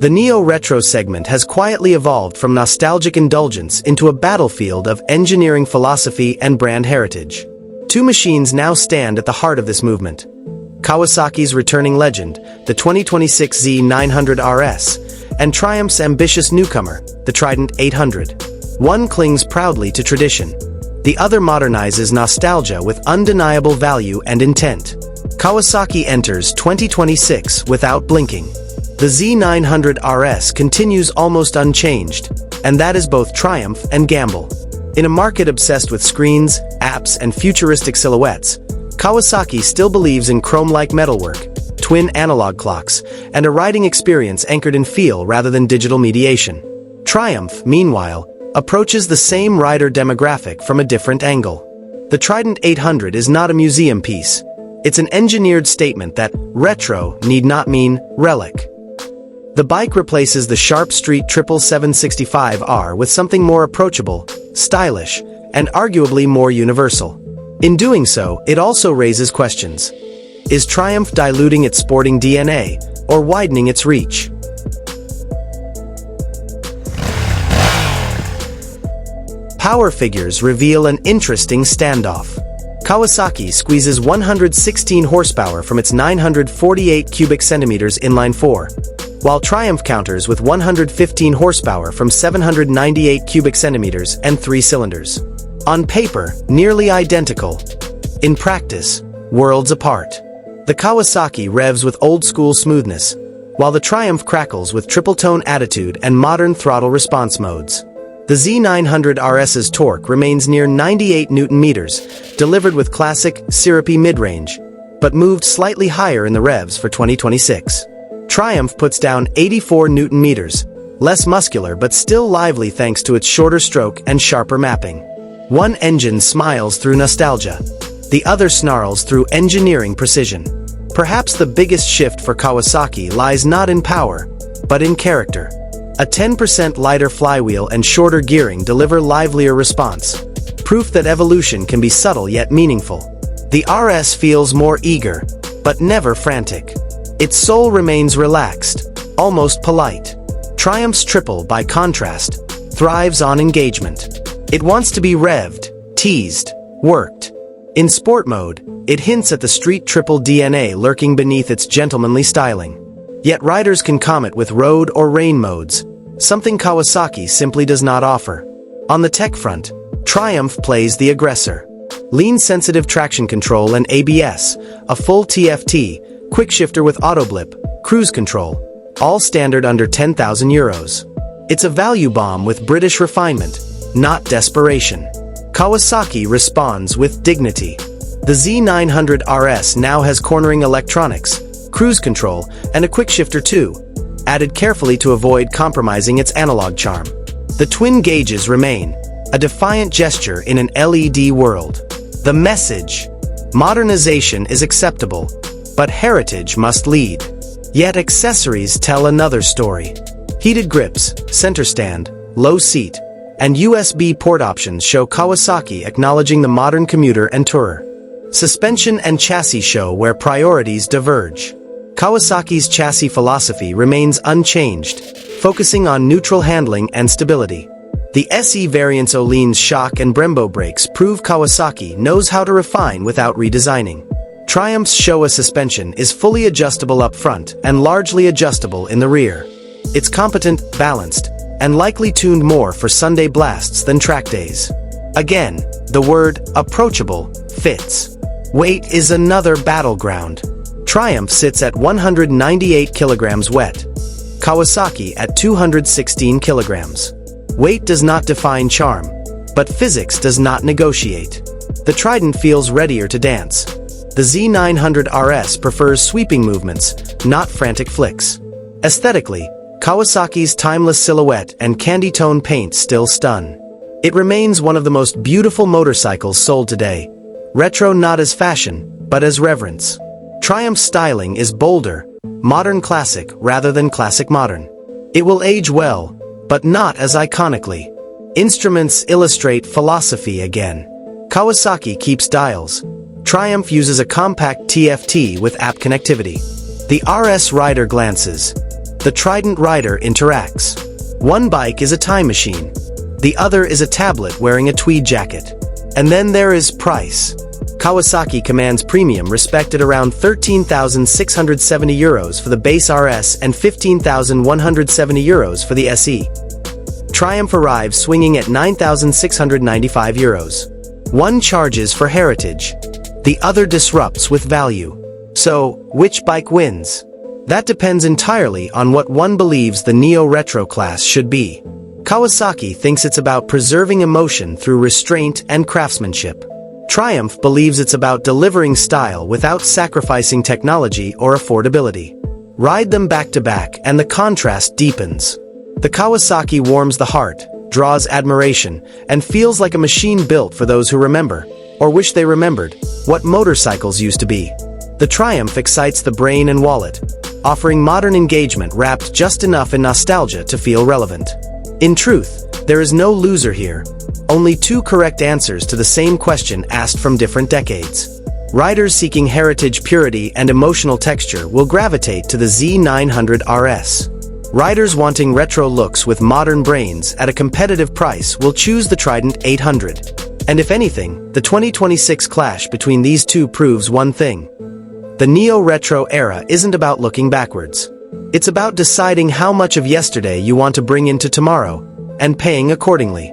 The Neo-Retro segment has quietly evolved from nostalgic indulgence into a battlefield of engineering philosophy and brand heritage. Two machines now stand at the heart of this movement. Kawasaki's returning legend, the 2026 Z900RS, and Triumph's ambitious newcomer, the Trident 800. One clings proudly to tradition. The other modernizes nostalgia with undeniable value and intent. Kawasaki enters 2026 without blinking. The Z900RS continues almost unchanged, and that is both triumph and gamble. In a market obsessed with screens, apps, and futuristic silhouettes, Kawasaki still believes in chrome-like metalwork, twin analog clocks, and a riding experience anchored in feel rather than digital mediation. Triumph, meanwhile, approaches the same rider demographic from a different angle. The Trident 800 is not a museum piece. It's an engineered statement that retro need not mean relic. The bike replaces the Sharp Street 77765R with something more approachable, stylish, and arguably more universal. In doing so, it also raises questions. Is Triumph diluting its sporting DNA, or widening its reach? Power figures reveal an interesting standoff. Kawasaki squeezes 116 horsepower from its 948 cubic centimeters inline-four, while Triumph counters with 115 horsepower from 798 cubic centimeters and 3 cylinders. On paper, nearly identical. In practice, worlds apart. The Kawasaki revs with old-school smoothness, while the Triumph crackles with triple-tone attitude and modern throttle response modes. The Z900RS's torque remains near 98 Nm, delivered with classic, syrupy mid-range, but moved slightly higher in the revs for 2026. Triumph puts down 84 Nm, less muscular but still lively thanks to its shorter stroke and sharper mapping. One engine smiles through nostalgia. The other snarls through engineering precision. Perhaps the biggest shift for Kawasaki lies not in power, but in character. A 10% lighter flywheel and shorter gearing deliver livelier response. Proof that evolution can be subtle yet meaningful. The RS feels more eager, but never frantic. Its soul remains relaxed, almost polite. Triumph's triple, by contrast, thrives on engagement. It wants to be revved, teased, worked. In sport mode, it hints at the street triple DNA lurking beneath its gentlemanly styling. Yet riders can comment with road or rain modes, something Kawasaki simply does not offer. On the tech front, Triumph plays the aggressor. Lean-sensitive traction control and ABS, a full TFT, quick shifter with auto blip, cruise control, all standard under €10,000. It's a value bomb with British refinement, not desperation. Kawasaki responds with dignity. The Z900RS now has cornering electronics, cruise control, and a quick shifter too, added carefully to avoid compromising its analog charm. The twin gauges remain, a defiant gesture in an LED world. The message: modernization is acceptable, but heritage must lead. Yet accessories tell another story. Heated grips, center stand, low seat, and USB port options show Kawasaki acknowledging the modern commuter and tourer. Suspension and chassis show where priorities diverge. Kawasaki's chassis philosophy remains unchanged, focusing on neutral handling and stability. The SE variant's Öhlins shock and Brembo brakes prove Kawasaki knows how to refine without redesigning. Triumph's Showa suspension is fully adjustable up front and largely adjustable in the rear. It's competent, balanced, and likely tuned more for Sunday blasts than track days. Again, the word approachable fits. Weight is another battleground. Triumph sits at 198 kilograms wet. Kawasaki at 216 kilograms. Weight does not define charm, but physics does not negotiate. The Trident feels readier to dance. The Z900RS prefers sweeping movements, not frantic flicks. Aesthetically, Kawasaki's timeless silhouette and candy tone paint still stun. It remains one of the most beautiful motorcycles sold today. Retro not as fashion, but as reverence. Triumph's styling is bolder, modern classic rather than classic modern. It will age well, but not as iconically. Instruments illustrate philosophy again. Kawasaki keeps dials. Triumph uses a compact TFT with app connectivity. The RS rider glances. The Trident rider interacts. One bike is a time machine. The other is a tablet wearing a tweed jacket. And then there is price. Kawasaki commands premium respect at around €13,670 for the base RS and €15,170 for the SE. Triumph arrives swinging at €9,695. One charges for heritage. The other disrupts with value. So, which bike wins? That depends entirely on what one believes the Neo-Retro class should be. Kawasaki thinks it's about preserving emotion through restraint and craftsmanship. Triumph believes it's about delivering style without sacrificing technology or affordability. Ride them back to back and the contrast deepens. The Kawasaki warms the heart, draws admiration, and feels like a machine built for those who remember, or wish they remembered, what motorcycles used to be. The Triumph excites the brain and wallet, offering modern engagement wrapped just enough in nostalgia to feel relevant. In truth, there is no loser here. Only two correct answers to the same question asked from different decades. Riders seeking heritage purity and emotional texture will gravitate to the Z900RS. Riders wanting retro looks with modern brains at a competitive price will choose the Trident 800. And if anything, the 2026 clash between these two proves one thing. The Neo-Retro era isn't about looking backwards. It's about deciding how much of yesterday you want to bring into tomorrow, and paying accordingly.